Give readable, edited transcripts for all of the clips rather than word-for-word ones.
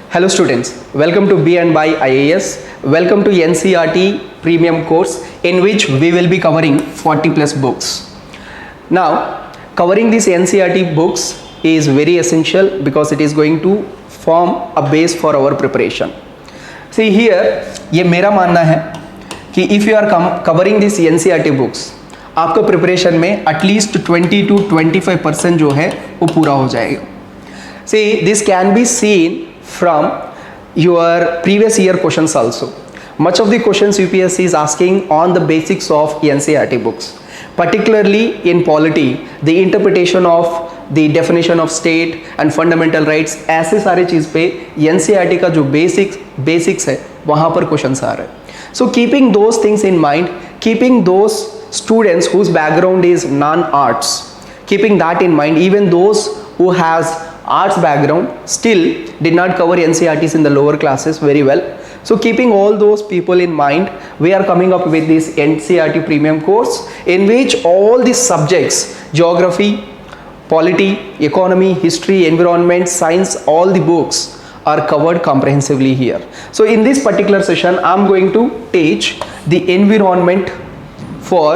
Hello students, welcome to B and by IAS. Welcome to NCERT premium course in which we will be covering 40 plus books. Now, covering these NCERT books is very essential because it is going to form a base for our preparation. See here, ये मेरा मानना है कि if you are covering these NCERT books, आपका preparation में at least 20 to 25% जो है वो पूरा हो जाएगा. See, this can be seen from your previous year questions also. Much of the questions UPSC is asking on the basics of NCERT books, particularly in polity, the interpretation of the definition of state and fundamental rights. ऐसे सारे चीज़ पे NCERT का जो basics है वहाँ पर questions आ रहे हैं. So keeping those things in mind, keeping those students whose background is non-arts, keeping that in mind, even those who has arts background still did not cover NCERTs in the lower classes very well. So keeping all those people in mind, we are coming up with this NCERT premium course in which all these subjects, geography, polity, economy, history, environment, science, all the books are covered comprehensively here. So in this particular session, I am going to teach the environment for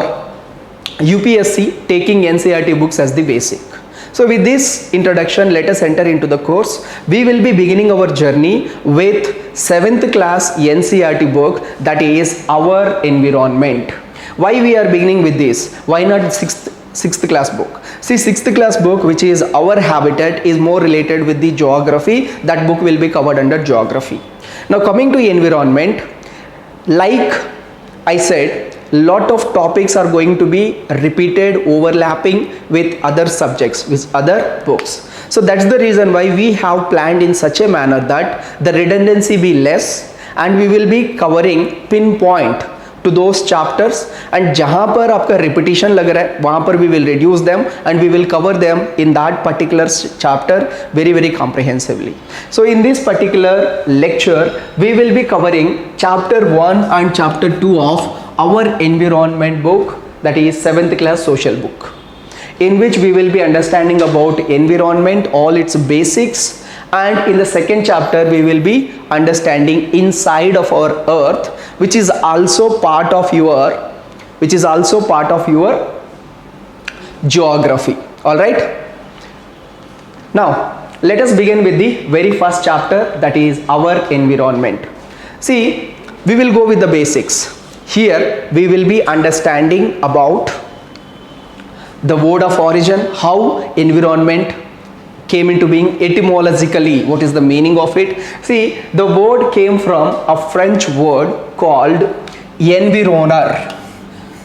UPSC taking NCERT books as the basic. So with this introduction, let us enter into the course. We will be beginning our journey with 7th class NCERT book, that is Our Environment. Why we are beginning with this? Why not 6th class book? See, 6th class book, which is Our Habitat, is more related with the geography. That book will be covered under geography. Now coming to environment, like I said, lot of topics are going to be repeated, overlapping with other subjects, with other books. So that's the reason why we have planned in such a manner that the redundancy be less and we will be covering pinpoint to those chapters, and जहाँ पर आपका repetition लग रहा है वहाँ पर we will reduce them and we will cover them in that particular chapter very comprehensively. So in this particular lecture we will be covering chapter 1 and chapter 2 of Our Environment book, that is 7th class social book, in which we will be understanding about environment, all its basics, and in the second chapter we will be understanding inside of our earth, which is also part of your geography. All right, now let us begin with the very first chapter, that is Our Environment. See, we will go with the basics. Here we will be understanding about the word of origin, how environment came into being etymologically, what is the meaning of it. See, the word came from a French word called environner.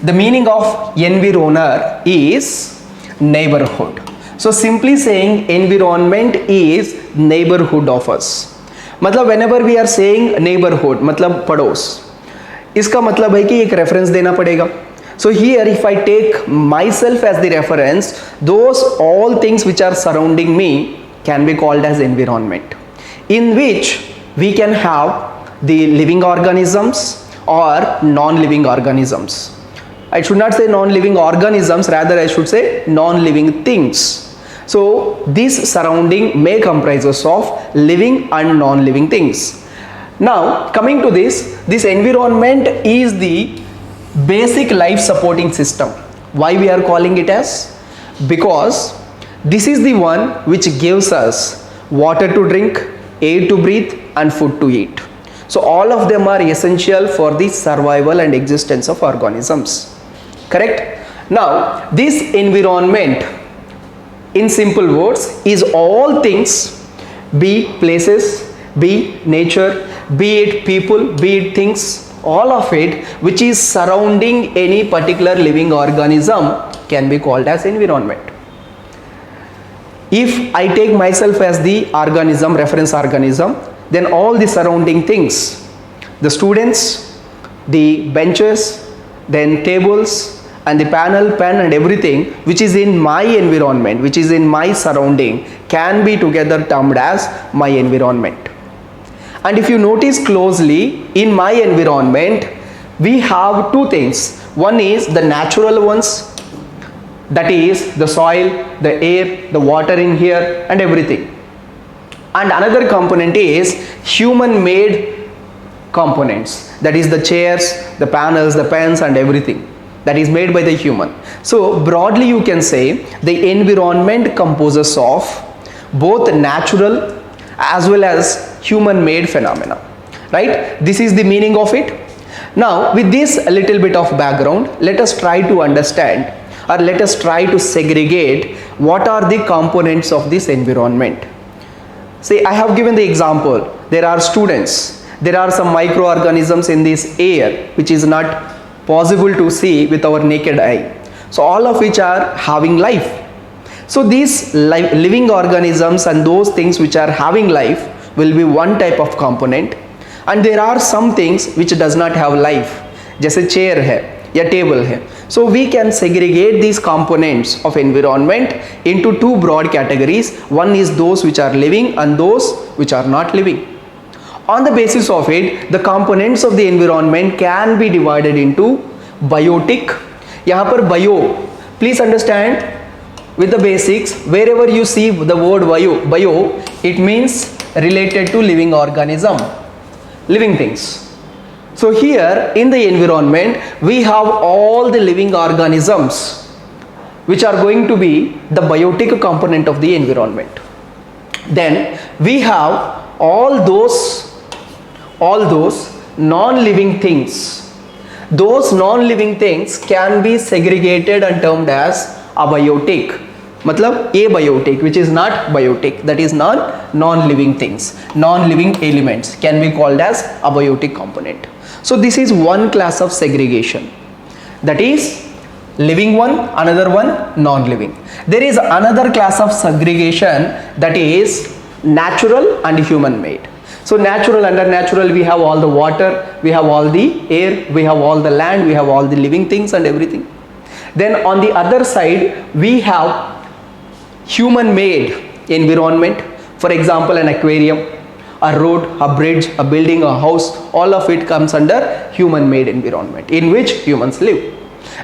The meaning of environner is neighborhood. So simply saying environment is neighborhood of us. मतलब whenever we are saying neighborhood, मतलब पड़ोस, इसका मतलब है कि एक reference देना पड़ेगा. So here if I take myself as the reference, those all things which are surrounding me can be called as environment, in which we can have the living organisms or non-living organisms. I should not say non-living organisms, rather I should say non-living things. So this surrounding may comprises of living and non-living things. Now coming to this environment is the basic life supporting system. Why we are calling it as? Because this is the one which gives us water to drink, air to breathe, and food to eat. So all of them are essential for the survival and existence of organisms. Correct? Now this environment, in simple words, is all things, be places, be nature, be it people, be it things, all of it which is surrounding any particular living organism can be called as environment. If I take myself as the organism, reference organism, then all the surrounding things, the students, the benches, then tables and the panel, pen and everything which is in my environment, which is in my surrounding, can be together termed as my environment. And if you notice closely, in my environment we have two things. One is the natural ones, that is the soil, the air, the water in here and everything. and another component is human made components, that is the chairs, the panels, the pens and everything that is made by the human. So broadly you can say the environment composes of both natural as well as human made phenomena, right? This is the meaning of it. Now with this a little bit of background, let us try to understand, or let us try to segregate what are the components of this environment. See, I have given the example. There are students, there are some microorganisms in this air which is not possible to see with our naked eye, so all of which are having life. So these living organisms and those things which are having life will be one type of component, and there are some things which does not have life, जैसे chair है या table है. So we can segregate these components of environment into two broad categories. One is those which are living and those which are not living. On the basis of it, the components of the environment can be divided into biotic. यहाँ पर bio, please understand with the basics, wherever you see the word bio, it means related to living organism, living things. So here in the environment we have all the living organisms which are going to be the biotic component of the environment. Then we have all those non-living things. Those non-living things can be segregated and termed as abiotic. मतलब abiotic, which is not biotic, that is non-living things, non-living elements can be called as abiotic component. So this is one class of segregation, that is living one, another one non-living. There is another class of segregation, that is natural and human made. So natural, under natural we have all the water, we have all the air, we have all the land, we have all the living things and everything. Then on the other side we have human made environment. For example, an aquarium, a road, a bridge, a building, a house, all of it comes under human made environment in which humans live.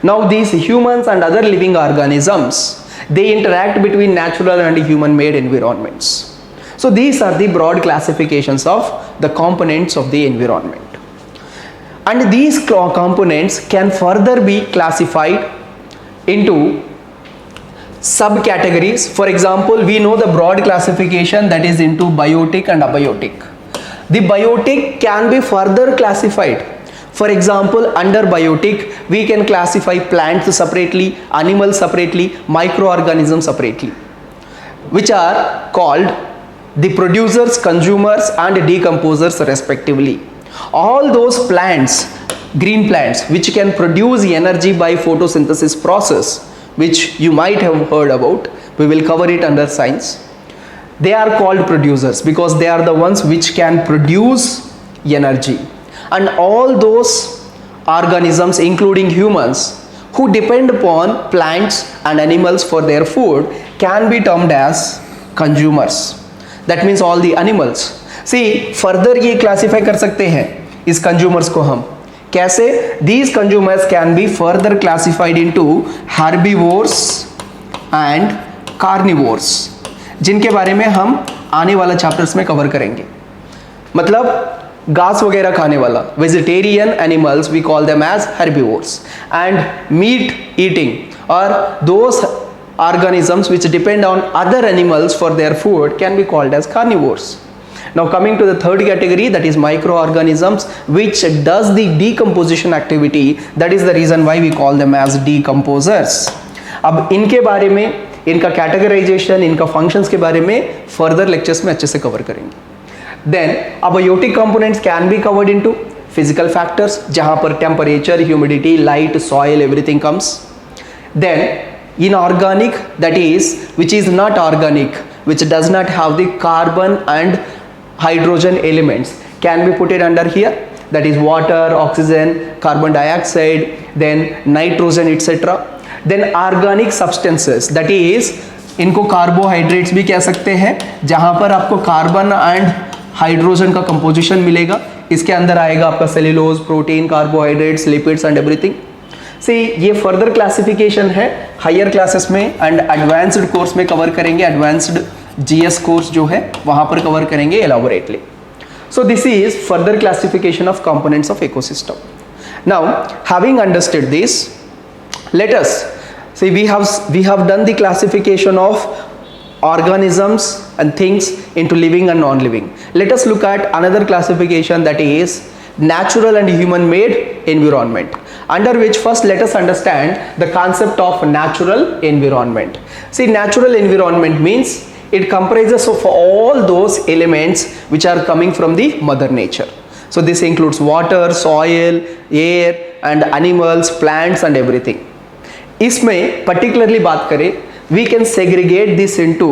Now these humans and other living organisms, they interact between natural and human made environments. So these are the broad classifications of the components of the environment, and these components can further be classified into subcategories. For example, we know the broad classification, that is into biotic and abiotic. The biotic can be further classified. For example, under biotic we can classify plants separately, animals separately, microorganisms separately, which are called the producers, consumers and decomposers respectively. All those plants, green plants, which can produce energy by photosynthesis process, which you might have heard about, we will cover it under science. They are called producers because they are the ones which can produce energy. And all those organisms, including humans, who depend upon plants and animals for their food, can be termed as consumers. That means all the animals. See, further ये classify कर सकते हैं इस consumers को हम कैसे? These consumers can be further classified into herbivores and carnivores, जिनके बारे में हम आने वाला चैप्टर्स में कवर करेंगे. मतलब घास वगैरह खाने वाला vegetarian animals we call them as herbivores, and meat eating or those organisms which depend on other animals for their food can be called as carnivores. Now coming to the third category, that is microorganisms, which does the decomposition activity. That is the reason why we call them as decomposers. अब इनके बारे में, इनका categorisation, इनका functions के बारे में further lectures में अच्छे से कवर करेंगे. Then abiotic components can be covered into physical factors, जहाँ पर temperature, humidity, light, soil, everything comes. Then inorganic, that is which is not organic, which does not have the carbon and hydrogen elements, can be put it under here. That is water, oxygen, carbon dioxide, then nitrogen, etc. Then organic substances, that is इनको carbohydrates भी कह सकते हैं, जहाँ पर आपको carbon and hydrogen का composition मिलेगा. इसके अंदर आएगा आपका cellulose, protein, carbohydrates, lipids and everything. से ये फर्दर क्लासिफिकेशन है हायर क्लासेस में एंड एडवांस्ड कोर्स में कवर करेंगे, एडवांस्ड GS कोर्स जो है वहाँ पर कवर करेंगे elaborately. So this is further classification of components of ecosystem. Now, having understood this, let us see we have done the classification of organisms and things into living and non-living. Let us look at another classification, that is natural and human-made environment, under which first let us understand the concept of natural environment. See, natural environment means it comprises of all those elements which are coming from the mother nature. So this includes water, soil, air and animals, plants and everything. इसमें particularly बात करें, we can segregate this into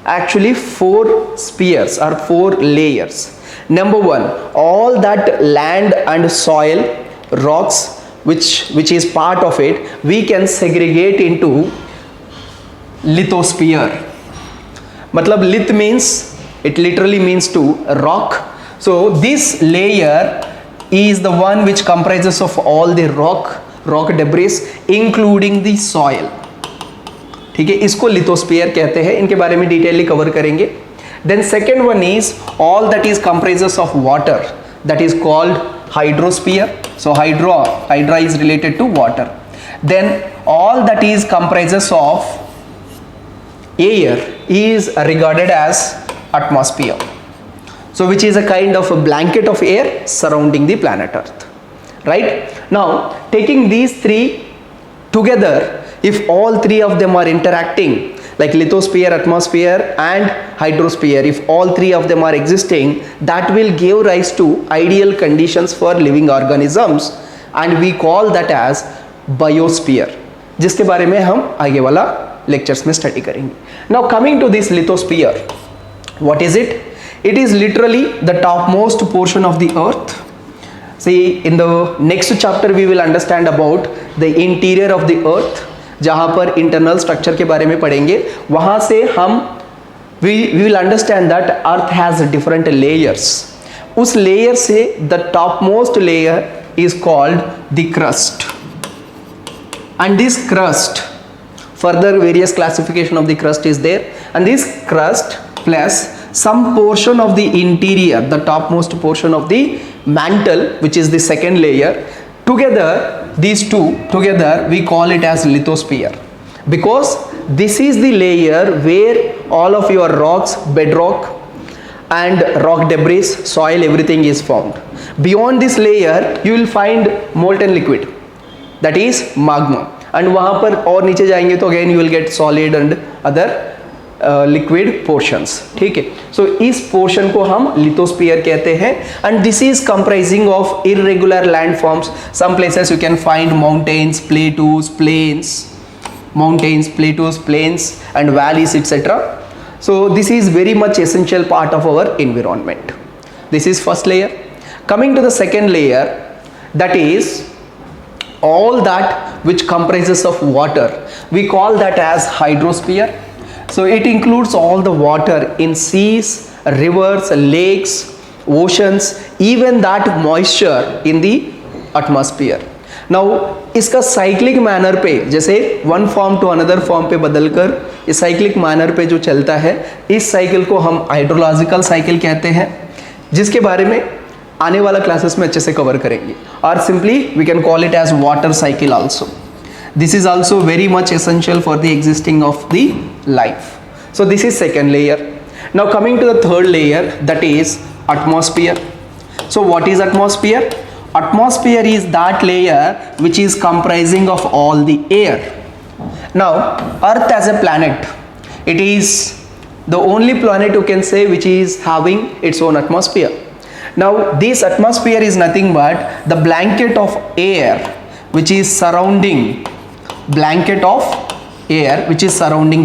actually 4 spheres or 4 layers. Number 1, all that land and soil, rocks which is part of it, we can segregate into lithosphere. मतलब lith means it literally means to rock. So this layer is the one which comprises of all the rock debris including the soil. ठीक है, इसको lithosphere कहते हैं. इनके बारे में detailly cover करेंगे. Then second one is all that is comprises of water, that is called hydrosphere. So hydra is related to water. Then all that is comprises of air is regarded as atmosphere, so which is a kind of a blanket of air surrounding the planet Earth, right? Now taking these 3 together, if all 3 of them are interacting, like lithosphere, atmosphere and hydrosphere, if all 3 of them are existing, that will give rise to ideal conditions for living organisms and we call that as biosphere, जिसके बारे में हम आगे वाला lectures में study करेंगे. Now coming to this lithosphere, what is it? It is literally the topmost portion of the earth. See, in the next chapter we will understand about the interior of the earth, जहाँ पर internal structure के बारे में पढ़ेंगे. वहाँ से हम we will understand that earth has different layers. उस layer से the topmost layer is called the crust, and this crust, further various classification of the crust is there, and this crust plus some portion of the interior, the topmost portion of the mantle, which is the second layer, together these two together we call it as lithosphere, because this is the layer where all of your rocks, bedrock and rock debris, soil, everything is formed. Beyond this layer you will find molten liquid, that is magma, and वहाँ पर और नीचे जाएंगे तो again you will get solid and other liquid portions. ठीक है, सो इस portion को हम लिथोस्फीयर कहते हैं and this is comprising of irregular landforms. Some places you can find mountains, plateaus, plains, mountains, plateaus, plains and valleys etcetera. So this is very much essential part of our environment. This is first layer. Coming to the second layer, that is all that which comprises of water, we call that as hydrosphere. So it includes all the water in seas, rivers, lakes, oceans, even that moisture in the atmosphere. Now इसका cyclic manner पे, जैसे one form to another form पे बदलकर इस cyclic manner पे जो चलता है, इस साइकिल को हम हाइड्रोलॉजिकल साइकिल कहते हैं, जिसके बारे में आने वाला क्लासेस में अच्छे से कवर करेंगे. और simply we can call it as water cycle also. This is also very much essential for the existing of the life. So this is second layer. Now coming to the third layer, that is atmosphere. So what is atmosphere? Atmosphere is that layer which is comprising of all the air. Now Earth as a planet, it is the only planet you can say which is having its own atmosphere. Now this atmosphere is nothing but the blanket of air which is surrounding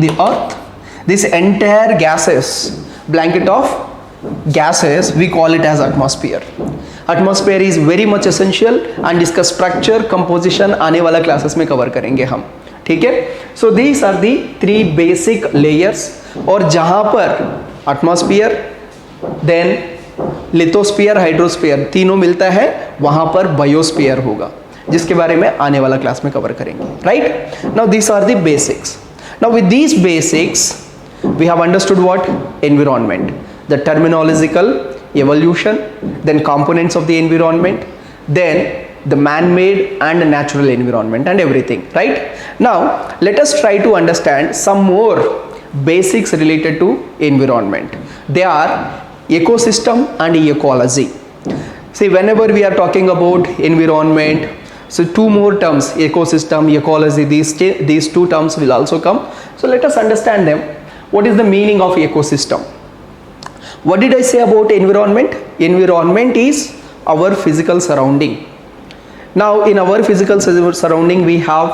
the earth. This entire blanket of gases, we call it as atmosphere. Atmosphere is very much essential and इसका structure, composition आने वाला classes में cover करेंगे हम. ठीक है, so these are the 3 basic layers. और जहाँ पर atmosphere, then लिथोस्फीयर, हाइड्रोस्फीयर तीनों मिलता है, वहां पर बायोस्फीयर होगा, जिसके बारे में आने वाला क्लास में कवर करेंगे. Right, now these are the basics. Now with these basics We have understood what? Environment. The terminological evolution, then components of the environment, then the man-made and natural environment and everything, right? Now, let us try to understand some more basics related to environment. They are ecosystem and ecology. See, whenever we are talking about environment, so two more terms, ecosystem, ecology, these two terms will also come. So let us understand them. What is the meaning of ecosystem? What did I say about environment? Environment is our physical surrounding. Now in our physical surrounding we have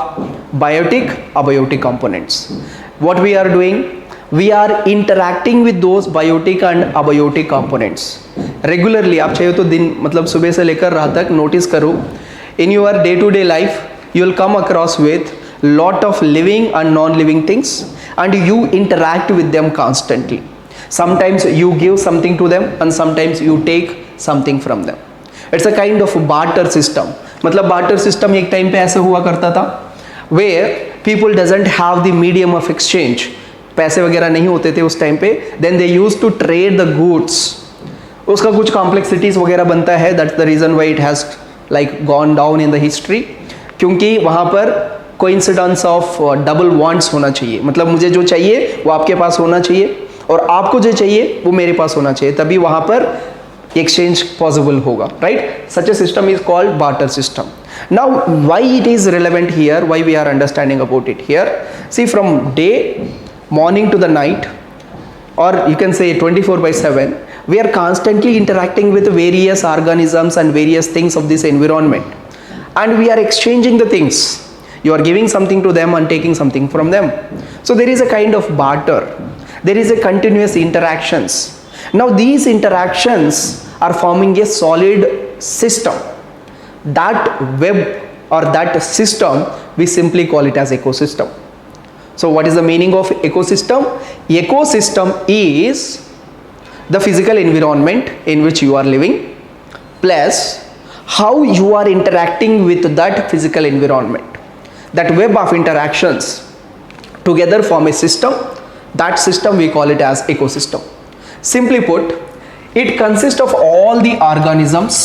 biotic, abiotic components. What we are doing? We are interacting with those biotic and abiotic components. Regularly, आप चाहिए तो दिन मतलब सुबह से लेकर रात तक नोटिस करो. In your day-to-day life, you will come across with lot of living and non-living things, and you interact with them constantly. Sometimes you give something to them, and sometimes you take something from them. It's a kind of barter system. मतलब barter system एक time पे ऐसे हुआ करता था, where people doesn't have the medium of exchange. पैसे वगैरह नहीं होते थे उस टाइम पे. Then they used to trade the goods. उसका कुछ कॉम्प्लेक्सिटीज वगैरह बनता है. That's the reason why it has like gone down in the history, क्योंकि वहाँ पर कोइंसिडेंस ऑफ डबल वांट्स होना चाहिए. मतलब मुझे जो चाहिए वो आपके पास होना चाहिए और आपको जो चाहिए वो मेरे पास होना चाहिए, तभी वहाँ पर एक्सचेंज पॉसिबल होगा, right? Such a system is called barter system. Now why it is relevant here, why we are understanding about it here? See, from the morning to the night, or you can say 24/7, we are constantly interacting with various organisms and various things of this environment, and we are exchanging the things. You are giving something to them and taking something from them. So there is a kind of barter. There is a continuous interactions. Now these interactions are forming a solid system. That web or that system, we simply call it as ecosystem. So what is the meaning of ecosystem? Ecosystem is the physical environment in which you are living, plus how you are interacting with that physical environment. That web of interactions together form a system. That system we call it as ecosystem. Simply put, it consists of all the organisms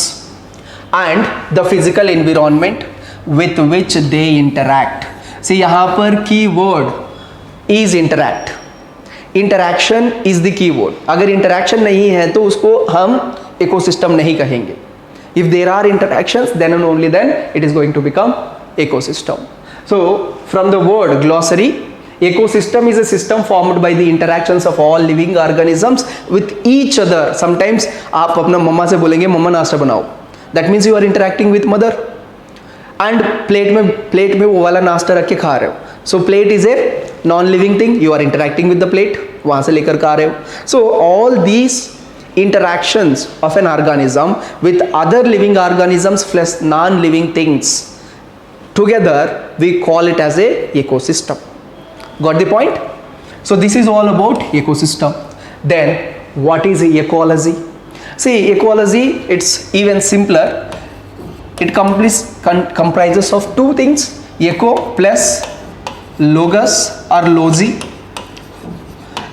and the physical environment with which they interact. See, यहाँ पर keyword is interact. Interaction is the keyword. अगर interaction नहीं है तो उसको हम ecosystem नहीं कहेंगे. If there are interactions, then and only then it is going to become ecosystem. So from the word glossary, ecosystem is a system formed by the interactions of all living organisms with each other. Sometimes आप अपना मम्मा से बोलेंगे मम्मा नाश्ता बनाओ. That means you are interacting with mother. And plate में वो वाला नाश्ता रख के खा रहे हो. So plate is a non living thing, you are interacting with the plate, वहाँ से लेकर खा रहे हो. So all these interactions of an organism with other living organisms plus non-living things together, we call it as a ecosystem. Got the point? So this is all about ecosystem. Then what is ecology? See, ecology, it's even simpler. It comprises of two things, eco plus logos or logi.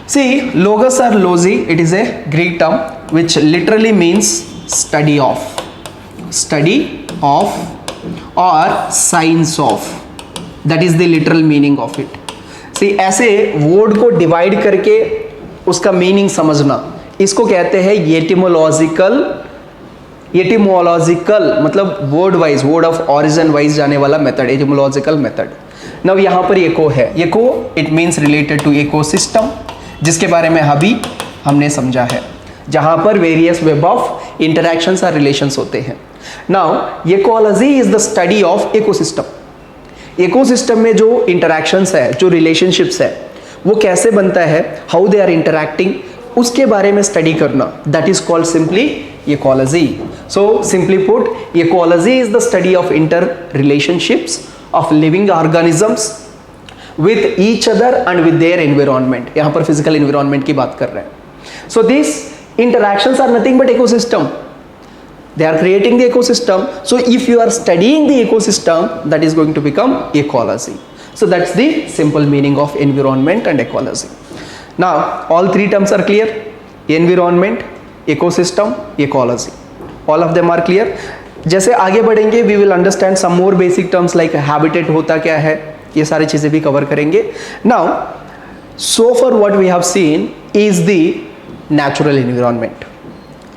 See, logos or logi, it is a Greek term which literally means study of or science of. That is the literal meaning of it. See, ऐसे word को divide करके उसका meaning समझना, इसको कहते हैं एटिमोलॉजिकल, मतलब word wise, word of origin wise जाने वाला मेथड, एटिमोलॉजिकल मेथड. नाउ यहाँ पर एको है. Eco it means related to ecosystem, जिसके बारे में अभी हमने समझा है, जहाँ पर वेरियस वेब ऑफ इंटरैक्शंस और रिलेशंस होते हैं. Now ecology is the study of ecosystem. Ecosystem में जो इंटरैक्शंस है, जो रिलेशनशिप्स है, वो कैसे बनता है, हाउ दे आर इंटरैक्टिंग, उसके बारे में स्टडी करना, that is called simply ecology. So simply put, ecology is the study of inter relationships of living organisms with each other and with their environment. यहाँ पर physical environment की बात कर रहे हैं. So these interactions are nothing but ecosystem. They are creating the ecosystem. So if you are studying the ecosystem, that is going to become ecology. So that's the simple meaning of environment and ecology. Now, all three terms are clear: environment, ecosystem, ecology. All of them are clear. जैसे आगे बढ़ेंगे we will understand some more basic terms like habitat होता क्या है, ये सारी चीज़ें भी कवर करेंगे. Now, so far what we have seen is the natural environment,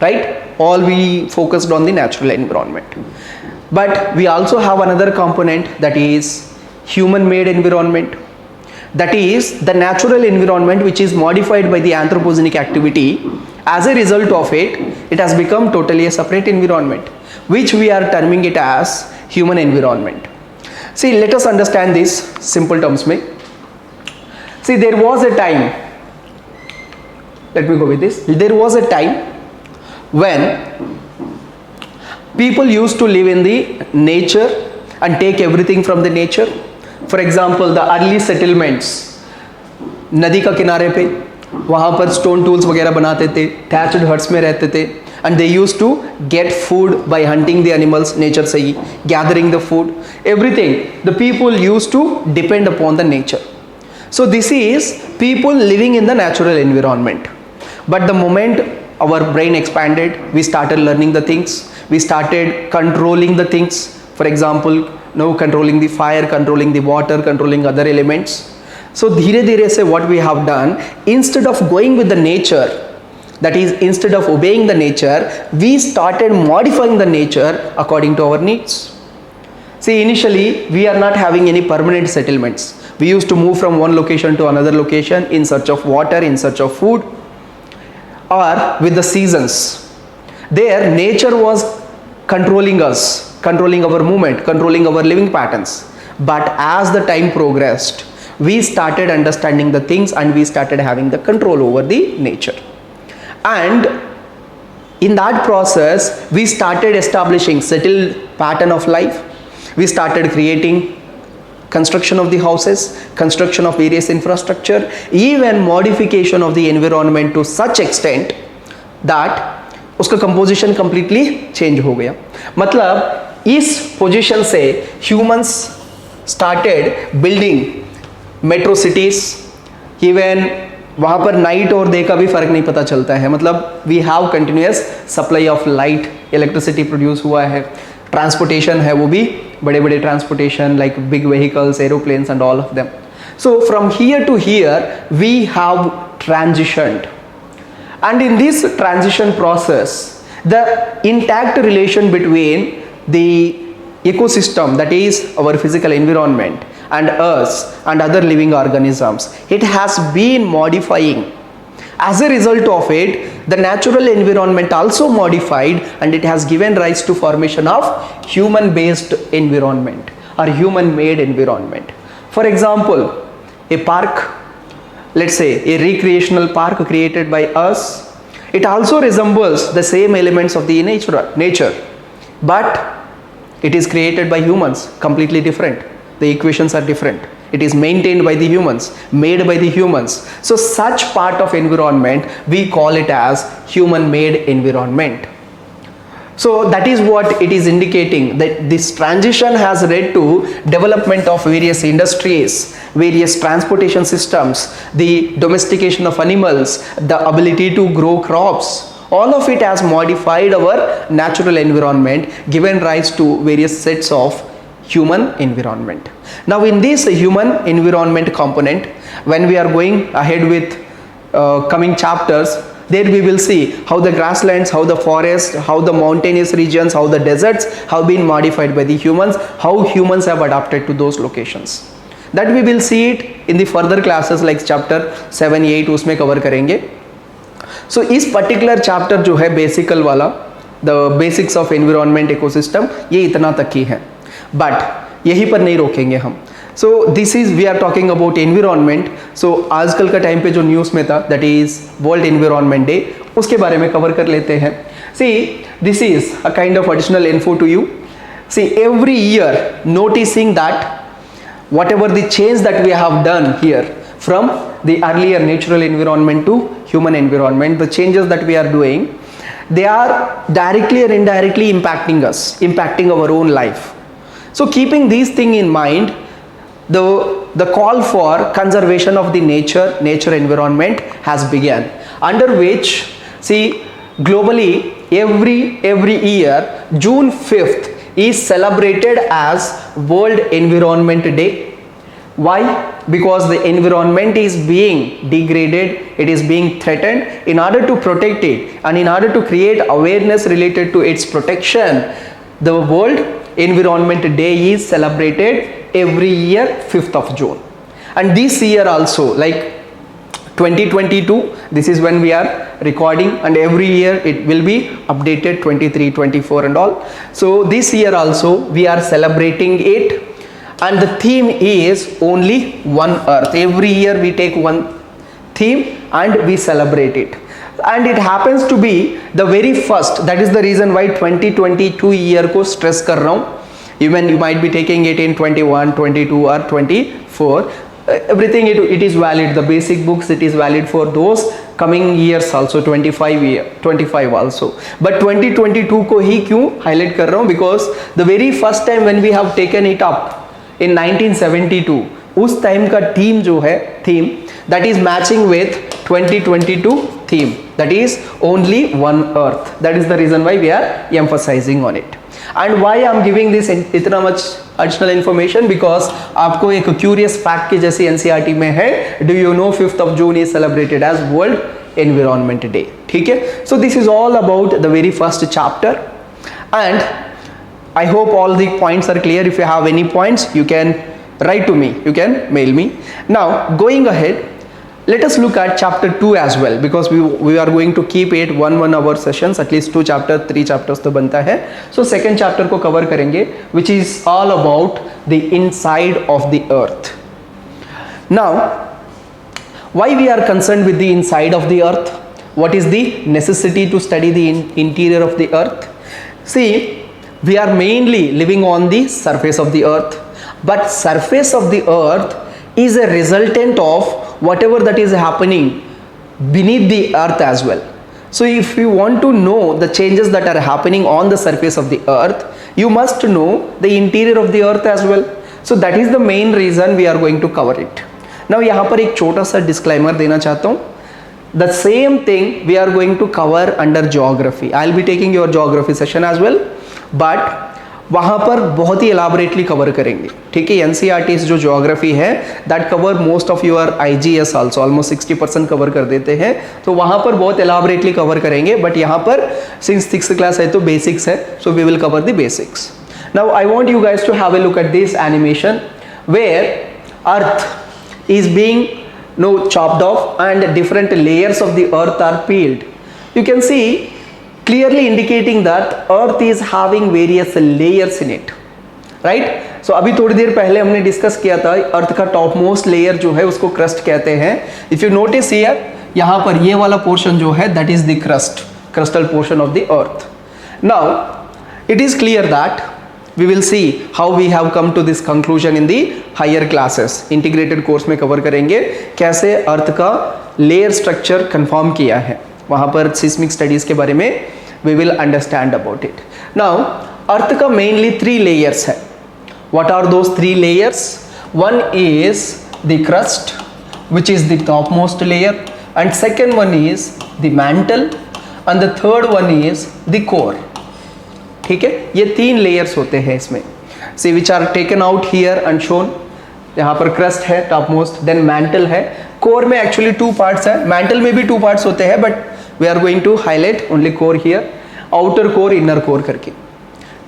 right? All we focused on the natural environment. But we also have another component, that is human-made environment. That is the natural environment which is modified by the anthropogenic activity. As a result of it, it has become totally a separate environment, which we are terming it as human environment. See, let us understand this simple terms में. See, there was a time, let me go with this. There was a time when people used to live in the nature and take everything from the nature. For example, the early settlements, नदी का किनारे पे, वहाँ पर stone tools वगैरह बनाते थे, thatched huts में रहते थे, and they used to get food by hunting the animals, nature से ही, gathering the food, everything. The people used to depend upon the nature. So this is people living in the natural environment. But the moment our brain expanded, we started learning the things, we started controlling the things. For example, now controlling the fire, controlling the water, controlling other elements. So धीरे धीरे से what we have done, instead of going with the nature, that is instead of obeying the nature, we started modifying the nature according to our needs. See, initially we are not having any permanent settlements. We used to move from one location to another location in search of water, in search of food, or with the seasons. There nature was controlling us, controlling our movement, controlling our living patterns. But as the time progressed, we started understanding the things and we started having the control over the nature. And in that process, we started establishing settled pattern of life. We started creating construction of the houses, construction of various infrastructure, even modification of the environment to such extent that उसका composition completely change हो गया. मतलब इस position से humans started building metro cities, even वहाँ पर night और day का भी फर्क नहीं पता चलता है. मतलब we have continuous supply of light, electricity produce हुआ है. ट्रांसपोर्टेशन है, वो भी बड़े बड़े transportation like big vehicles, aeroplanes and all of them. So from here to here we have transitioned, and in this transition process, the intact relation between the ecosystem, that is our physical environment, and us and other living organisms, it has been modifying. As a result of it, the natural environment also modified, and it has given rise to formation of human based environment or human made environment. For example, a park, let's say a recreational park created by us, it also resembles the same elements of the nature, but it is created by humans, completely different. The equations are different. It is maintained by the humans, made by the humans. So such part of environment, we call it as human made environment. So that is what it is indicating, that this transition has led to development of various industries, various transportation systems, the domestication of animals, the ability to grow crops. All of it has modified our natural environment, given rise to various sets of human environment. Now in this human environment component, when we are going ahead with coming chapters, there we will see how the grasslands, how the forest, how the mountainous regions, how the deserts have been modified by the humans, how humans have adapted to those locations. That we will see it in the further classes like chapter 7, 8, उसमें cover करेंगे. So इस particular chapter जो है बेसिकल वाला, the basics of environment ecosystem, ये इतना तक ही है. बट यहीं पर नहीं रोकेंगे हम. So this is, we are talking about environment. So आजकल का टाइम पे जो न्यूज़ में था, that is world environment day, उसके बारे में कवर कर लेते हैं. See, this is a kind of additional info to you. See, every year noticing that whatever the change that we have done here from the earlier natural environment to human environment, the changes that we are doing, they are directly or indirectly impacting us, impacting our own life. So keeping these things in mind, the call for conservation of the nature environment has begun, under which, see, globally every year June 5th is celebrated as World Environment Day. Why? Because the environment is being degraded, it is being threatened. In order to protect it and in order to create awareness related to its protection, the World Environment Day is celebrated every year 5th of June. And this year also, like 2022, this is when we are recording, and every year it will be updated, 23, 24 and all. So this year also we are celebrating it, and the theme is only one earth. Every year we take one theme and we celebrate it, and it happens to be the very first. That is the reason why 2022 year को stress कर रहा हूँ. Even you might be taking it in 21, 22 or 24. Everything it is valid. The basic books, it is valid for those coming years also, 25 also. But 2022 को ही क्यों highlight कर रहा हूँ? Because the very first time when we have taken it up in 1972, उस time का theme जो है, that is matching with 2022 theme, that is only one earth. That is the reason why we are emphasizing on it. And why I am giving this इतना much additional information? Because आपको एक curious fact के जैसे NCERT में है, do you know 5th of June is celebrated as World Environment Day. ठीक है? So this is all about the very first chapter, and I hope all the points are clear. If you have any points, you can write to me, you can mail me. Now going ahead, let us look at chapter 2 as well, because we are going to keep it 1 hour sessions, at least 2 chapter 3 chapters तो बनता है. So second chapter को cover करेंगे, which is all about the inside of the earth. Now why we are concerned with the inside of the earth? What is the necessity to study the interior of the earth? See, we are mainly living on the surface of the earth, but surface of the earth is a resultant of whatever that is happening beneath the earth as well. So if you want to know the changes that are happening on the surface of the earth, you must know the interior of the earth as well. So that is the main reason we are going to cover it. Now यहाँ पर एक छोटा सा disclaimer देना चाहता हूँ. The same thing we are going to cover under geography. I'll be taking your geography session as well, but वहाँ पर बहुत ही elaborately कवर करेंगे. ठीक है? NCERT जो ज्योग्राफी है, that cover most of your IGS also, almost 60% cover कर देते हैं, तो वहाँ पर बहुत elaborately कवर करेंगे. बट यहाँ पर सिंस 6th क्लास है तो बेसिक्स है, so we will cover the basics. Now I want you guys to have a look at this animation where earth is being chopped off and different layers of the earth are peeled. You can see clearly indicating that earth is having various layers in it, right? So अभी थोड़ी देर पहले हमने discuss किया था अर्थ का top most layer जो है उसको क्रस्ट कहते हैं. इफ यू नोटिस हियर, यहाँ पर ये वाला पोर्शन जो है that is the crustal portion of the earth. Now it is clear that we will see how we have come to this conclusion in the higher classes. Integrated course में cover करेंगे कैसे अर्थ का layer structure confirm किया है, वहाँ पर seismic studies के बारे में we will understand about it. Now अर्थ का mainly 3 layers है. What are those 3 layers? One is the crust, which is the topmost layer, and second one is the mantle, and the third one is the core. ठीक है? ये 3 layers होते हैं इसमें. See which are taken out here and shown. यहाँ पर crust है topmost, then mantle है. core में actually 2 parts है. mantle में भी 2 parts होते हैं, but we are going to highlight only core here. outer core, inner core करके.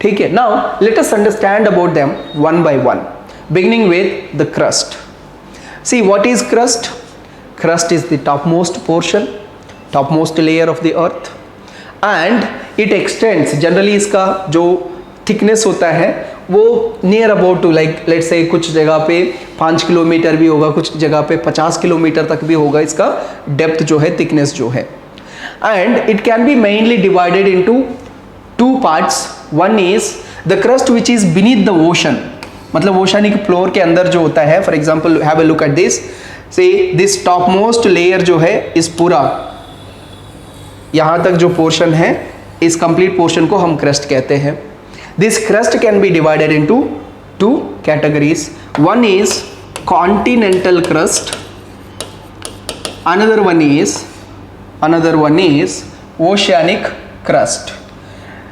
ठीक है? Now let us understand about them one by one, beginning with the crust. See what is crust? Crust is the topmost portion, topmost layer of the earth, and it extends. Generally इसका जो thickness होता है वो near about to like let's say कुछ जगह पे 5 kilometre भी होगा, कुछ जगह पे 50 किलोमीटर तक भी होगा इसका डेप्थ जो है, थिकनेस जो है. And it can be mainly divided into 2 parts. One is the crust which is beneath the ocean, मतलब ओशनिक फ्लोर के अंदर जो होता है. For example have a look at this. से दिस टॉप मोस्ट लेयर जो है इस पूरा यहाँ तक जो पोर्शन है, इस कंप्लीट पोर्शन को हम क्रस्ट कहते हैं. This crust can be divided into 2 categories. One is continental crust, another one is oceanic crust.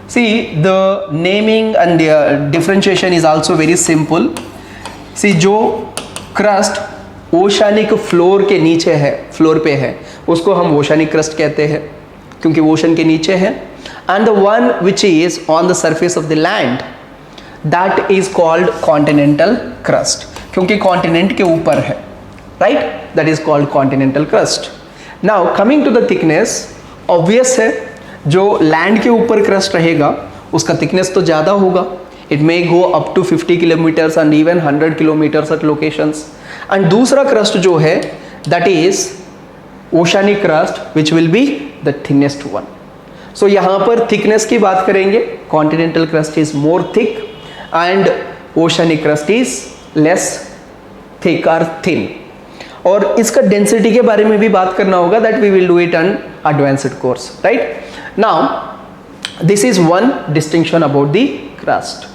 See, the naming and the differentiation is also very simple. See, जो crust ओशानिक floor के नीचे है, floor पे है, उसको हम ओशानिक क्रस्ट कहते हैं क्योंकि वो ओशन के नीचे है. And the one which is on the surface of the land, that is called continental crust, क्योंकि कॉन्टिनेंट के ऊपर है, right, that is called continental crust. Now coming to the thickness, obvious है जो लैंड के ऊपर क्रस्ट रहेगा उसका थिकनेस तो ज़्यादा होगा. It may go up to 50 kilometres and even 100 kilometres at locations. And दूसरा क्रस्ट जो है that is oceanic crust which will be the thinnest one. So यहाँ पर थिकनेस की बात करेंगे, continental crust is more thick and oceanic crust is less thick और thin. और इसका डेंसिटी के बारे में भी बात करना होगा, that we will do it on advanced course, right. Now this is one distinction about the crust.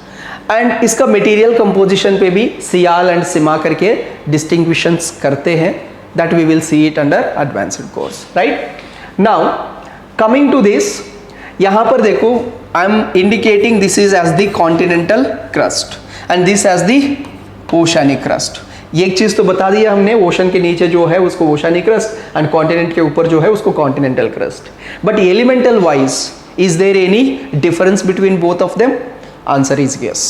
And इसका मटेरियल कंपोजिशन पे भी सियाल एंड सिमा करके डिस्टिंग्विशंस करते हैं, that we will see it under advanced course, right. Now coming to this, यहाँ पर देखो I am indicating this is as the continental crust and this as the oceanic crust. ये एक चीज तो बता दिया हमने, ओशन के नीचे जो है उसको ओशानिक क्रस्ट एंड कॉन्टिनेंट के ऊपर जो है उसको continental crust. But elemental wise is there any difference between both of them? Answer is yes.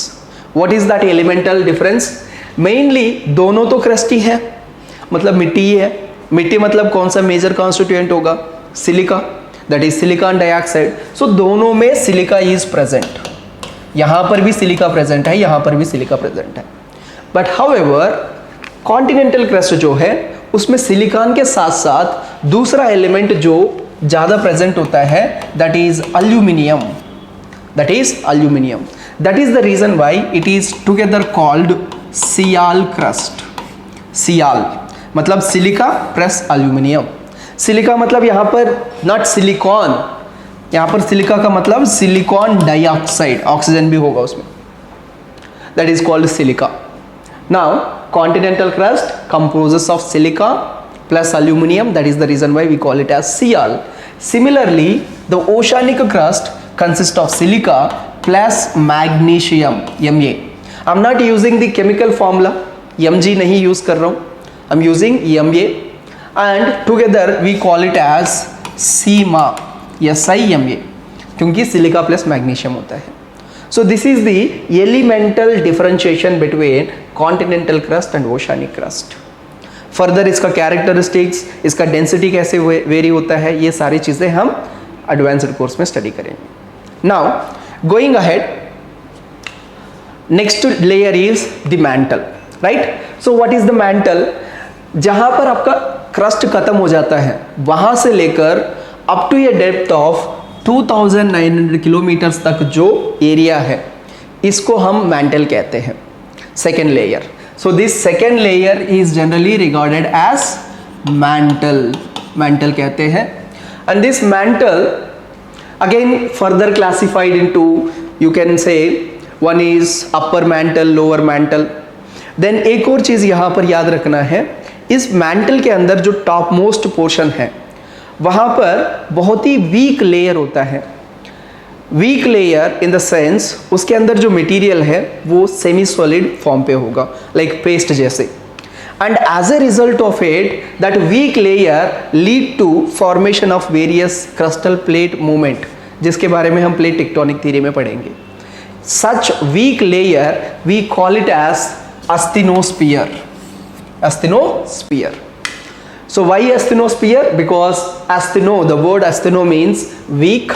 What is that elemental difference? Mainly दोनों तो क्रस्ट ही है, मतलब मिट्टी ही है. मिट्टी मतलब कौन सा मेजर कॉन्स्टिट्यूएंट होगा? Silica, that is silicon dioxide. So दोनों में सिलिका इज प्रेजेंट. यहां पर भी सिलिका प्रेजेंट है, यहां पर भी सिलिका प्रेजेंट है. बट हाउएवर कॉन्टिनेंटल क्रस्ट जो है उसमें सिलिकॉन के साथ साथ दूसरा एलिमेंट जो ज्यादा प्रेजेंट होता है that is aluminium. That is the reason why it is together called sial crust. Sial मतलब सिलिका प्लस अल्यूमिनियम. सिलिका मतलब यहाँ पर नॉट सिलिकॉन, यहाँ पर सिलिका का मतलब सिलिकॉन डाइऑक्साइड, ऑक्सीजन भी होगा उसमें, that is called silica. Now continental crust composes of silica plus aluminum, that is the reason why we call it as Sial. Similarly, the oceanic crust consists of silica plus magnesium, Ma. I'm not using the chemical formula, Mg नहीं use कर रहा हूँ, I'm using Ma and together we call it as SiMa, SiMa, क्योंकि silica plus magnesium होता है. So this is the elemental differentiation between continental crust and oceanic crust. Further इसका characteristics, इसका density कैसे वेरी होता है, ये सारी चीज़ें हम advanced course में study करेंगे. Now going ahead, next layer is the mantle, right? So what is the mantle? जहाँ पर आपका crust खत्म हो जाता है वहाँ से लेकर up to a depth of 2900 kilometres तक जो एरिया है इसको हम मैंटल कहते हैं, second layer. So this second layer is generally regarded as mantle कहते हैं. And this mantle again further classified into, you can say one is upper mantle, lower mantle. Then एक और चीज यहां पर याद रखना है, इस मैंटल के अंदर जो टॉप मोस्ट पोर्शन है वहाँ पर बहुत ही वीक लेयर होता है. Weak layer in the sense उसके अंदर जो मटेरियल है वो सेमी सॉलिड फॉर्म पे होगा, लाइक पेस्ट जैसे. And as a result of it that weak layer lead to formation of various crustal plate movement, जिसके बारे में हम प्लेट टेक्टोनिक थ्योरी में पढ़ेंगे. Such weak layer we call it as asthenosphere. So why asthenosphere? Because the word astheno means weak.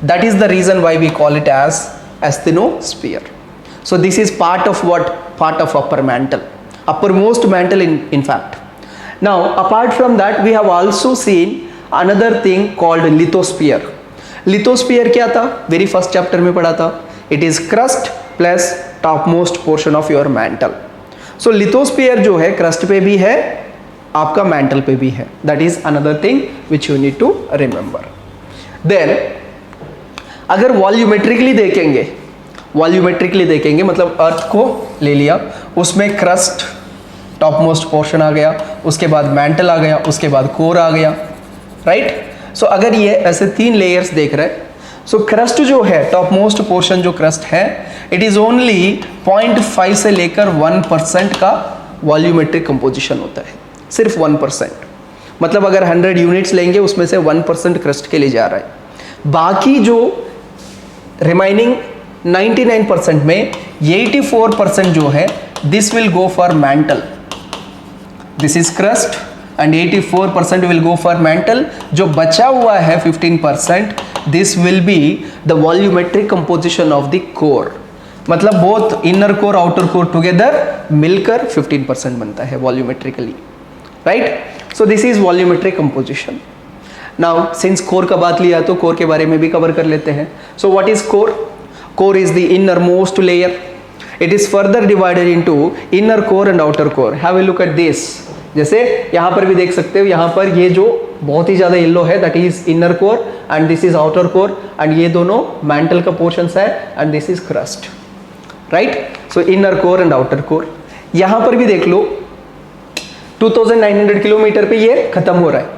That is the reason why we call it as asthenosphere. So this is part of what? Part of upper mantle, uppermost mantle in fact. Now apart from that we have also seen another thing called lithosphere. Lithosphere क्या था? Very first chapter में पढ़ा था. It is crust plus topmost portion of your mantle. So lithosphere जो है crust पे भी है, आपका मैंटल पे भी है. That is another thing which you need to remember. Then अगर वॉल्यूमेट्रिकली देखेंगे मतलब अर्थ को ले लिया, उसमें क्रस्ट टॉप मोस्ट पोर्शन आ गया, उसके बाद मैंटल आ गया, उसके बाद कोर आ गया, राइट। सो अगर ये ऐसे 3 लेयर्स देख रहे हैं, सो क्रस्ट जो है, टॉप मोस्ट पोर्शन जो क्रस्ट है, इट इज ओनली 0.5 से लेकर 1% का वॉल्यूमेट्रिक कंपोजिशन होता है, सिर्फ 1%। मतलब अगर 100 यूनिट्स लेंगे उसमें से 1% क्रस्ट के लिए जा रहा है। बाकी जो रिमाइनिंग 99% में 84% जो है, this will go for mantle, this is crust and 84% will go for mantle. जो बचा हुआ है 15%, this will be the volumetric composition of the core. मतलब both inner core outer core together मिलकर 15% बनता है volumetrically, right. So this is volumetric composition. Now since core का बात लिया तो कोर के बारे में भी कवर कर लेते हैं। So what is core? Core is the inner most layer. It is further divided into inner core and outer core. Have a look at this. जैसे यहाँ पर भी देख सकते हो, यहाँ पर ये जो बहुत ही ज़्यादा येलो है, that is inner core and this is outer core, and ये दोनों मैंटल का पोर्शंस है and this is crust, right. So inner core and outer core. यहाँ पर भी देख लो 2900 किलोमीटर पे ये खत्म हो रहा है।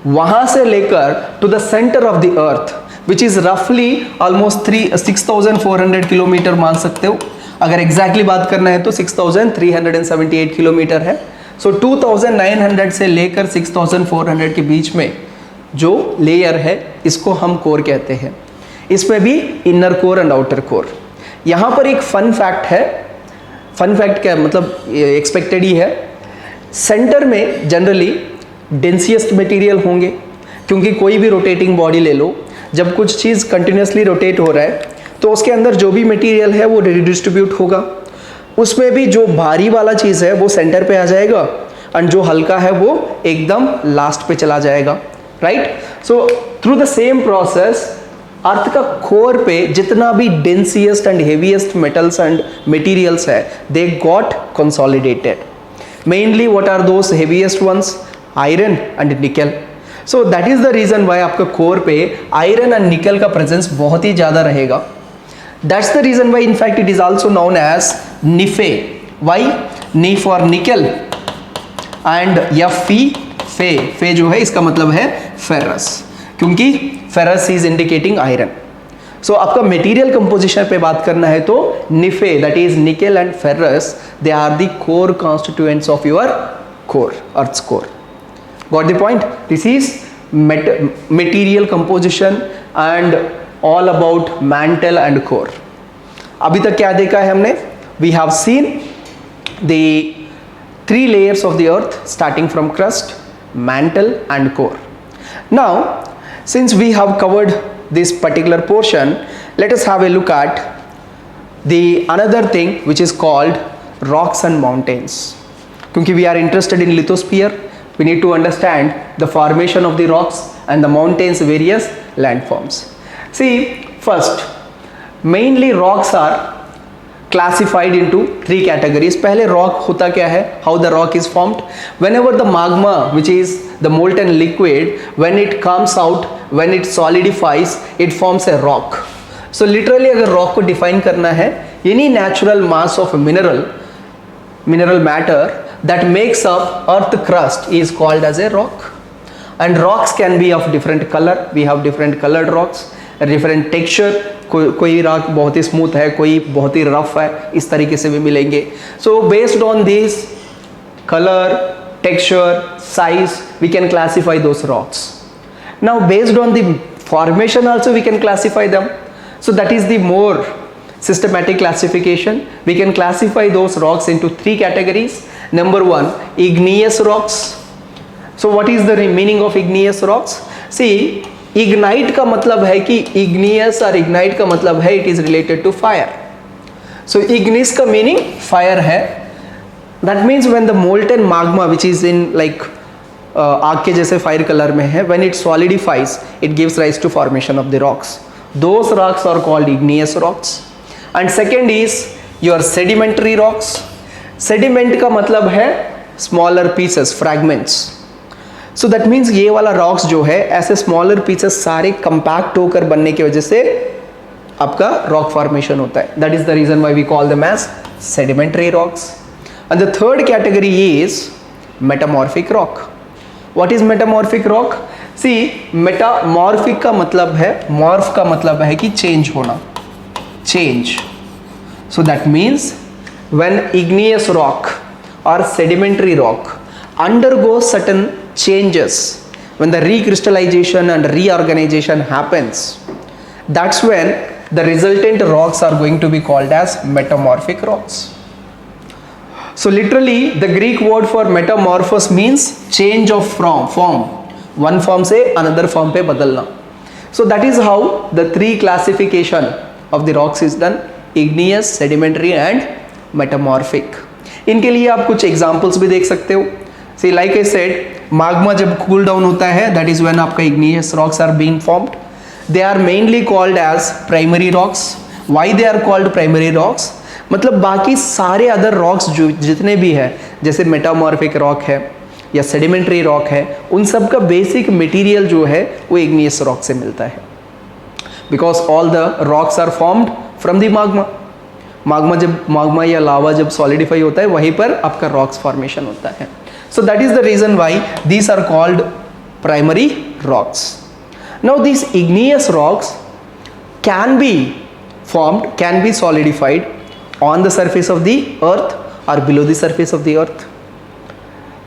वहां से लेकर to the centre of the earth which is रफली ऑलमोस्ट 6400 किलोमीटर मान सकते हो। अगर एग्जैक्टली बात करना है तो 6378 किलोमीटर है। सो 2900 से लेकर 6400 के बीच में जो लेयर है, इसको हम कोर कहते हैं। इसमें भी inner core and outer core. यहाँ पर एक फन फैक्ट है। फन फैक्ट क्या मतलब एक्सपेक्टेड ही है। सेंटर में जनरली डेंसिएस्ट मटेरियल होंगे, क्योंकि कोई भी रोटेटिंग बॉडी ले लो, जब कुछ चीज़ कंटिन्यूसली रोटेट हो रहा है तो उसके अंदर जो भी मटेरियल है वो रिडिस्ट्रीब्यूट होगा। उसमें भी जो भारी वाला चीज़ है वो सेंटर पे आ जाएगा एंड जो हल्का है वो एकदम लास्ट पे चला जाएगा, right. So through the same process earth का कोर पे जितना भी densest and heaviest metals and materials है, they got consolidated. Mainly what are those heaviest ones? Iron and nickel. So that is the reason why आपका core पे iron and निकल का presence बहुत ही ज़्यादा रहेगा। That's the reason why in fact it is also known as Nife. Why? Ni for nickel and Fe, Fe. Fe जो है इसका मतलब है ferrous, क्योंकि ferrous is indicating iron. सो आपका मटेरियल कंपोजिशन पे बात करना है तो nife, that is nickel and ferrous, they are the core constituents of your core, earth's core. Got the point? This is material composition and all about mantle and core. अभी तक क्या देखा है हमने? We have seen the 3 layers of the earth starting from crust, mantle and core. Now since we have covered this particular portion, let us have a look at the another thing which is called rocks and mountains. Kyunki we are interested in lithosphere, we need to understand the formation of the rocks and the mountains various landforms. See, first mainly rocks are classified into 3 categories. पहले rock होता क्या है? How the rock is formed? Whenever the magma, which is the molten liquid, when it comes out, when it solidifies, it forms a rock. So literally अगर rock को define करना है, any natural mass of mineral matter that makes up earth crust is called as a rock. And rocks can be of different color. We have different colored rocks, different texture. कोई rock बहुत ही smooth है, कोई बहुत ही rough है, इस तरीके से भी मिलेंगे। So based on this colour, texture, size, we can classify those rocks. Now based on the formation also we can classify them. So that is the more systematic classification. We can classify those rocks into 3 categories. Number 1, igneous rocks. So what is the meaning of igneous rocks? See, ignite का मतलब है कि igneous और ignite का मतलब है it is related to fire. So igneous का meaning fire है. That means when the molten magma which is in like आग के जैसे फायर कलर में है, when it solidifies, it gives rise to formation of the rocks. Those rocks are called igneous rocks. And second is your sedimentary rocks. Sediment का मतलब है smaller pieces, fragments. So that means ये वाला rocks जो है ऐसे smaller pieces सारे compact होकर बनने की वजह से आपका rock formation होता है. That is the reason why we call them as sedimentary rocks. And the third category is metamorphic rock. What is metamorphic rock? See, metamorphic का मतलब है, morph का मतलब है कि change होना, change. So that means when igneous rock or sedimentary rock undergoes certain changes, when the recrystallization and reorganization happens, that's when the resultant rocks are going to be called as metamorphic rocks. So literally the Greek word for metamorphos means change of form, one form से another form पे बदलना. So that is how the three classification of the rocks is done: igneous, sedimentary and metamorphic. इनके लिए आप कुछ examples भी देख सकते हो. See, like I said, magma जब cool down होता है, that is when आपका igneous rocks are being formed. They are mainly called as primary rocks. Why they are called primary rocks? मतलब बाकी सारे अदर रॉक्स जो जितने भी है, जैसे मेटामॉर्फिक रॉक है या सेडिमेंट्री रॉक है, उन सब का बेसिक मटेरियल जो है वो igneous रॉक से मिलता है. Because all the rocks are formed from the magma. magma या लावा जब सॉलिडिफाई होता है वहीं पर आपका रॉक्स फॉर्मेशन होता है. So that is the reason why these are called primary rocks. Now these igneous rocks can be formed, can be solidified on the surface of the earth or below the surface of the earth.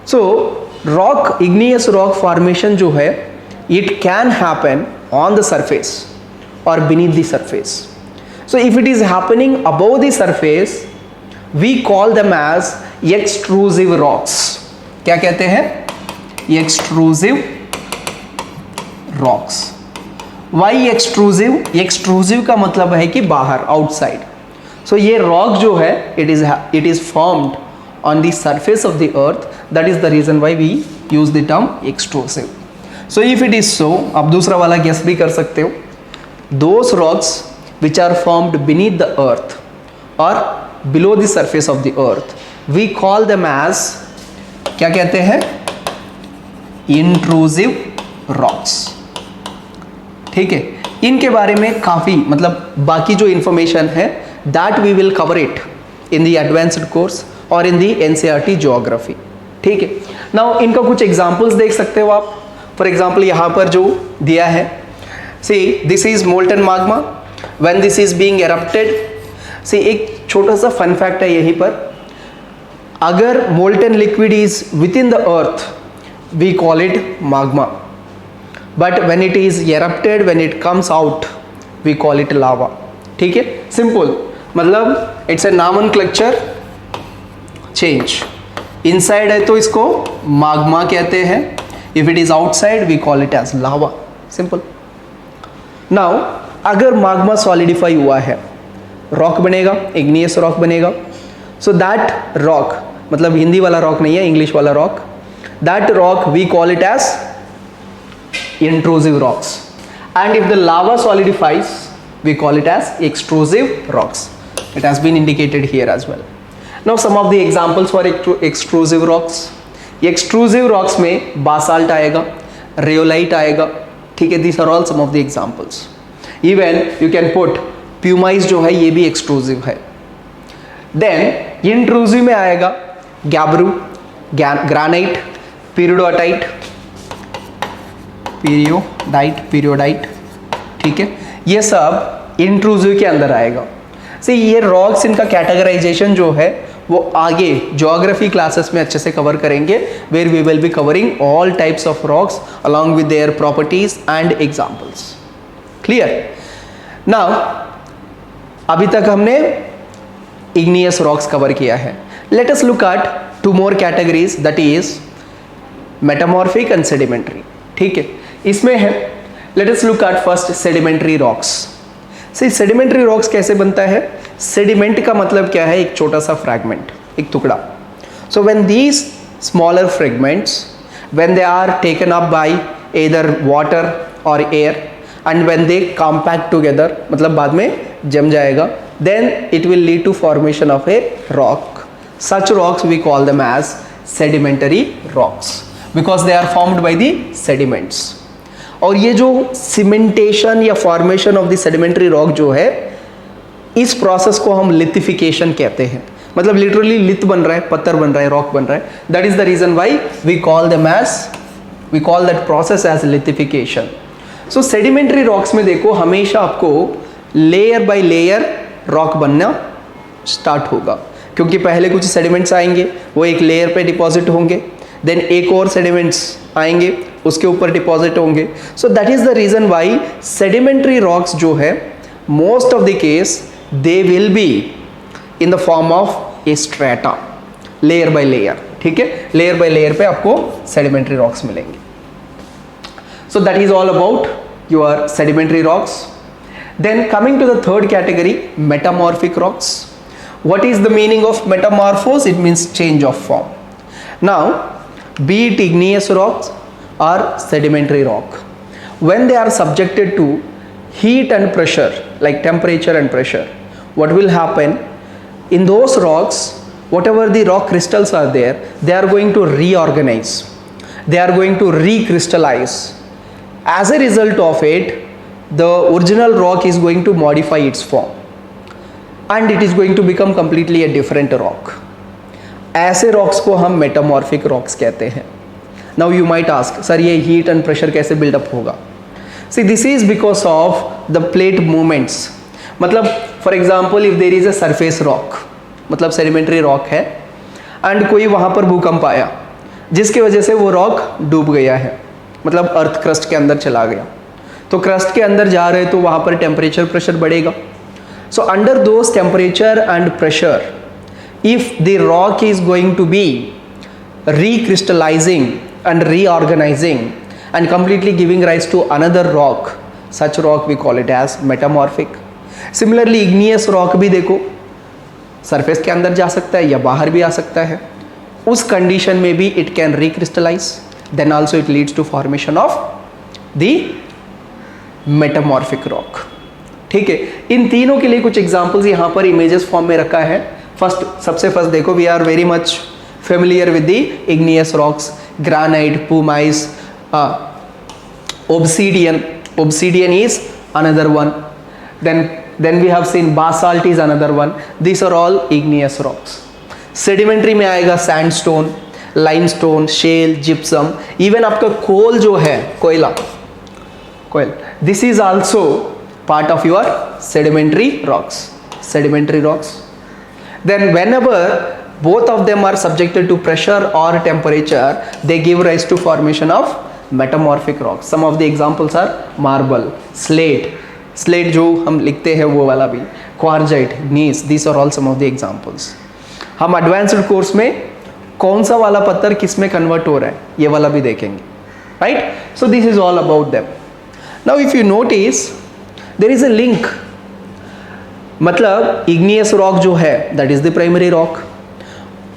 So igneous rock formation जो है, it can happen on the surface or beneath the surface. So if it is happening above the surface, we call them as extrusive rocks. क्या कहते हैं? Extrusive rocks. Why extrusive? Extrusive का मतलब है कि बाहर, outside. So ये rock जो है, it is formed on the surface of the earth. That is the reason why we use the term extrusive. So if it is so, आप दूसरा वाला guess भी कर सकते हो. Those rocks which are formed beneath the earth or below the surface of the earth, we call them as, क्या कहते हैं? Intrusive rocks. ठीक है, इनके बारे में काफ़ी मतलब बाकी जो इंफॉर्मेशन है that we will cover it in the advanced course or in the NCERT geography. ठीक है, now इनका कुछ एग्जाम्पल्स देख सकते हो आप. फॉर एग्जाम्पल यहाँ पर जो दिया है, see this is molten magma when this is being erupted. see एक छोटा सा फन फैक्ट है यहीं पर, अगर molten liquid is within the earth we call it magma, but when it is erupted, when it comes out, we call it lava. ठीक है, simple मतलब it's a nomenclature change. Inside है तो इसको magma कहते हैं, if it is outside we call it as lava. simple. Now अगर magma solidify हुआ है, रॉक बनेगा, igneous रॉक बनेगा. so that rock, मतलब हिंदी वाला रॉक नहीं है, इंग्लिश वाला rock, that rock we call it as intrusive rocks. and if the lava solidifies we call it as extrusive rocks. it has been indicated here as well. now some of the examples for extrusive rocks. extrusive rocks में basalt आएगा, rhyolite आएगा. ठीक है, these are all some of the examples. even you can put pumice जो है ये भी extrusive है. then intrusive में आएगा gabbro, granite, periodite. ठीक है, ये सब intrusive के अंदर आएगा. ये रॉक्स, इनका कैटेगराइजेशन जो है वो आगे ज्योग्राफी क्लासेस में अच्छे से कवर करेंगे, where we will be covering all types of rocks along with their properties and examples. Clear? Now अभी तक हमने इग्नियस रॉक्स कवर किया है. Let us look at two more categories, that is metamorphic and sedimentary. ठीक है, इसमें है, let us look at first sedimentary rocks. Sedimentary rocks कैसे बनता है? सेडिमेंट का मतलब क्या है? एक छोटा सा फ्रैगमेंट, एक टुकड़ा. So when these smaller fragments, when they are taken up by either water और air and when they compact together, मतलब बाद में जम जाएगा, then it will lead to formation of a rock. Such rocks we call them as sedimentary rocks because they are formed by the sediments. और ये जो cementation या formation of the sedimentary rock जो है, इस प्रोसेस को हम lithification कहते हैं. मतलब लिटरली लिथ बन रहा है, पत्थर बन रहा है, रॉक बन रहा है. That is the reason why we call that process as lithification. So sedimentary rocks में देखो हमेशा आपको लेयर बाय लेयर रॉक बनना स्टार्ट होगा, क्योंकि पहले कुछ सेडिमेंट्स आएंगे, वो एक लेयर पे डिपॉजिट होंगे, देन एक और सेडिमेंट्स आएंगे, उसके ऊपर डिपॉजिट होंगे. So that is the reason why sedimentary rocks जो है most of the case they will be in the form of a strata, layer by layer. ठीक है, लेयर बाय लेयर पे आपको सेडिमेंट्री रॉक्स मिलेंगे. So that is all about your sedimentary rocks. Then coming to the third category, metamorphic rocks. What is the meaning of metamorphose? It means change of form. Now, be it igneous rocks or sedimentary rock, when they are subjected to heat and pressure, like temperature and pressure, what will happen? In those rocks, whatever the rock crystals are there, they are going to reorganize. They are going to recrystallize. As a result of it, the original rock is going to modify its form. And it is going to become completely a different rock. ऐसे rocks को हम metamorphic rocks कहते हैं. Now you might ask, sir ये heat and pressure कैसे build up होगा? See this is because of the plate movements. मतलब for example if there is a surface rock, मतलब सेडिमेंट्री रॉक है, एंड कोई वहाँ पर भूकंप आया जिसकी वजह से वो रॉक डूब गया है, मतलब अर्थ क्रस्ट के अंदर चला गया. तो क्रस्ट के अंदर जा रहे तो वहाँ पर टेम्परेचर प्रेशर बढ़ेगा. So under those temperature and pressure, if the rock is going to be recrystallizing and reorganizing and completely giving rise to another rock, such rock we call it as metamorphic. Similarly igneous rock भी देखो surface के अंदर जा सकता है या बाहर भी आ सकता है. उस कंडीशन में भी it can recrystallize, then also it leads to formation of the metamorphic rock. ठीक है, इन तीनों के लिए कुछ एग्जांपल्स यहाँ पर इमेजेस फॉर्म में रखा है. सबसे फर्स्ट देखो, we are very much familiar with the igneous rocks, granite, pumice, obsidian is another one. Then we have seen basalt is another one. These are all igneous rocks. Sedimentary में आएगा sandstone, limestone, shale, gypsum, even आपका coal जो है, कोयला, this is also part of your sedimentary rocks. Then whenever both of them are subjected to pressure or temperature, they give rise to formation of metamorphic rocks. Some of the examples are marble, slate जो हम लिखते हैं वो वाला भी, quartzite, gneiss, these are all some of the examples. हम advanced course में कौन सा वाला पत्थर किस में कन्वर्ट हो रहा है ये वाला भी देखेंगे, right? So this is all about them. Now if you notice, there is a link. मतलब igneous rock जो है that is the primary rock.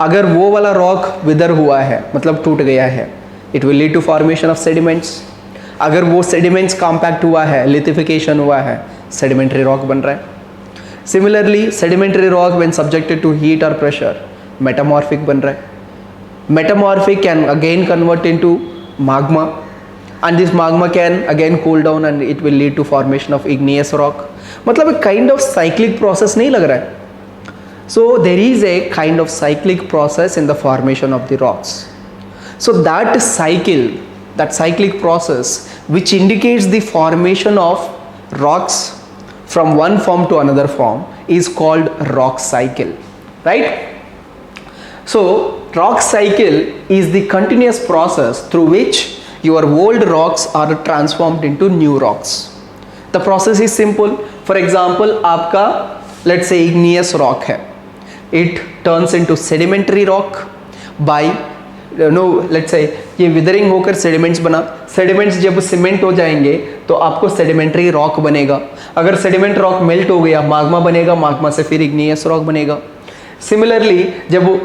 अगर वो वाला rock wither हुआ है, मतलब टूट गया है, it will lead to formation of sediments. अगर वो sediments compact हुआ है, lithification हुआ है, sedimentary rock बन रहा है. Similarly, sedimentary rock when subjected to heat or pressure, metamorphic बन रहा है. Metamorphic can again convert into magma. And this magma can again cool down and it will lead to formation of igneous rock. मतलब एक kind of cyclic process नहीं लग रहा है? So there is a kind of cyclic process in the formation of the rocks. So that cyclic process which indicates the formation of rocks from one form to another form is called rock cycle, right? So rock cycle is the continuous process through which your old rocks are transformed into new rocks. The process is simple. For example, आपका let's say igneous rock है, it turns into sedimentary rock by let's say ये withering होकर sediments बना, sediments जब cement हो जाएंगे तो आपको sedimentary rock बनेगा. अगर sediment rock melt हो गया, magma बनेगा, magma से फिर igneous rock बनेगा. Similarly, जब वो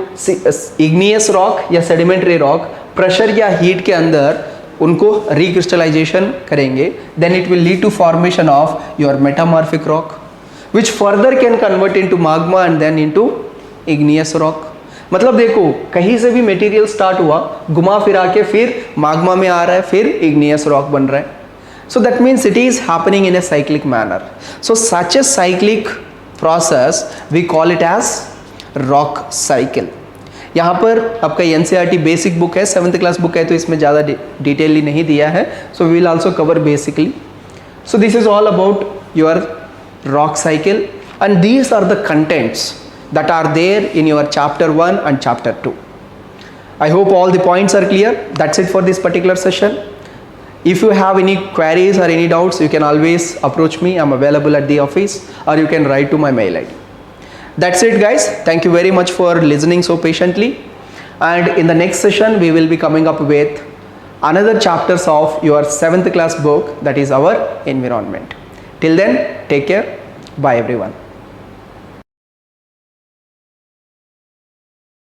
igneous rock या sedimentary rock pressure या heat के अंदर उनको recrystallization करेंगे, then it will lead to formation of your metamorphic rock, which further can convert into magma and then into igneous rock. मतलब देखो कहीं से भी मटेरियल स्टार्ट हुआ, घुमा फिरा के फिर magma में आ रहा है, फिर igneous rock बन रहा है. So that means it is happening in a cyclic manner. So such a cyclic process we call it as rock cycle. यहाँ पर आपका NCERT बेसिक बुक है, 7th क्लास बुक है, तो इसमें ज़्यादा डिटेलली नहीं दिया है, so we will also cover basically. So this is all about your rock cycle, and these are the contents that are there in your chapter 1 and chapter 2. I hope all the points are clear. That's it for this particular session. If you have any queries or any doubts, you can always approach me. I'm available at the office, or you can write to my mail ID. That's it guys. Thank you very much for listening so patiently, and in the next session we will be coming up with another chapters of your 7th class book, that is our environment. Till then, take care. Bye everyone.